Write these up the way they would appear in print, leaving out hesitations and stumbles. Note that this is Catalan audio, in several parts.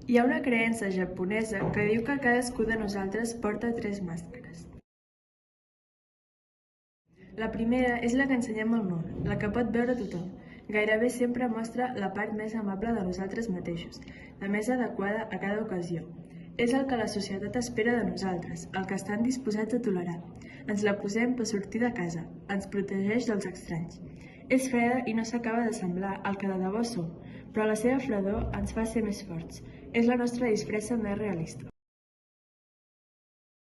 Hi ha una creença japonesa que diu que cadascú de nosaltres porta 3 màscares. La primera és la que ensenyem al món, la que pot veure tothom. Gairebé sempre mostra la part més amable de nosaltres mateixos, la més adequada a cada ocasió. És el que la societat espera de nosaltres, el que estan disposats a tolerar. Ens la posem per sortir de casa, ens protegeix dels estranys. És freda i no s'acaba de semblar al que de debò som, però la seva fredor ens fa ser més forts. És la nostra disfressa més realista.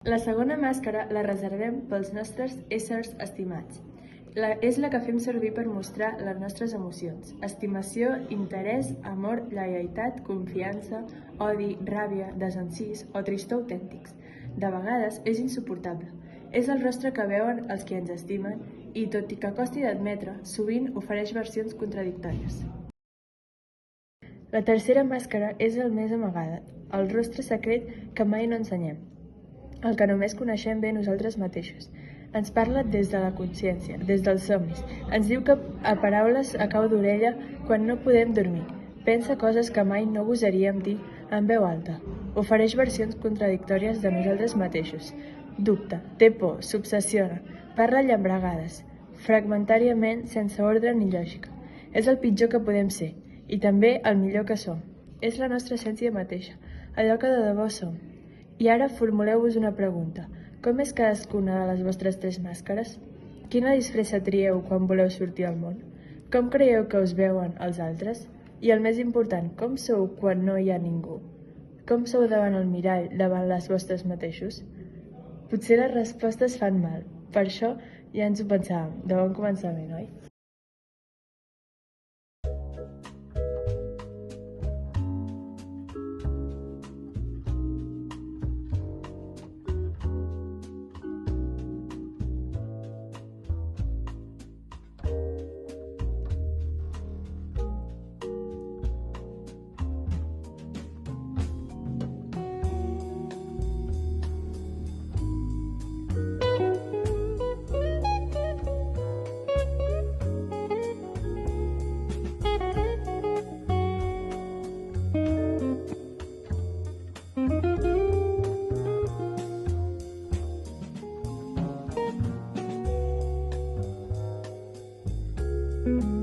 La segona màscara la reservem pels nostres éssers estimats. És la que fem servir per mostrar les nostres emocions. Estimació, interès, amor, lleialtat, confiança, odi, ràbia, desencís o tristor autèntics. De vegades és insuportable. És el rostre que veuen els que ens estimen i, tot i que costi d'admetre, sovint ofereix versions contradictòries. La tercera màscara és el més amagada, el rostre secret que mai no ensenyem, el que només coneixem bé nosaltres mateixos. Ens parla des de la consciència, des dels somnis. Ens diu que a paraules a cau d'orella quan no podem dormir. Pensa coses que mai no gosaríem dir en veu alta. Ofereix versions contradictòries de nosaltres mateixos. Dubta, té por, s'obsessiona, parla llambregades, fragmentàriament, sense ordre ni lògica. És el pitjor que podem ser, i també el millor que som. És la nostra essència mateixa, allò que de debò som. I ara formuleu-vos una pregunta. Com és cadascuna de les vostres 3 màscares? Quina disfressa trieu quan voleu sortir al món? Com creieu que us veuen els altres? I el més important, com sou quan no hi ha ningú? Com sou davant el mirall, davant les vostres mateixos? Potser les respostes fan mal. Per això ja ens ho pensàvem, de bon començament, oi? Mm-hmm.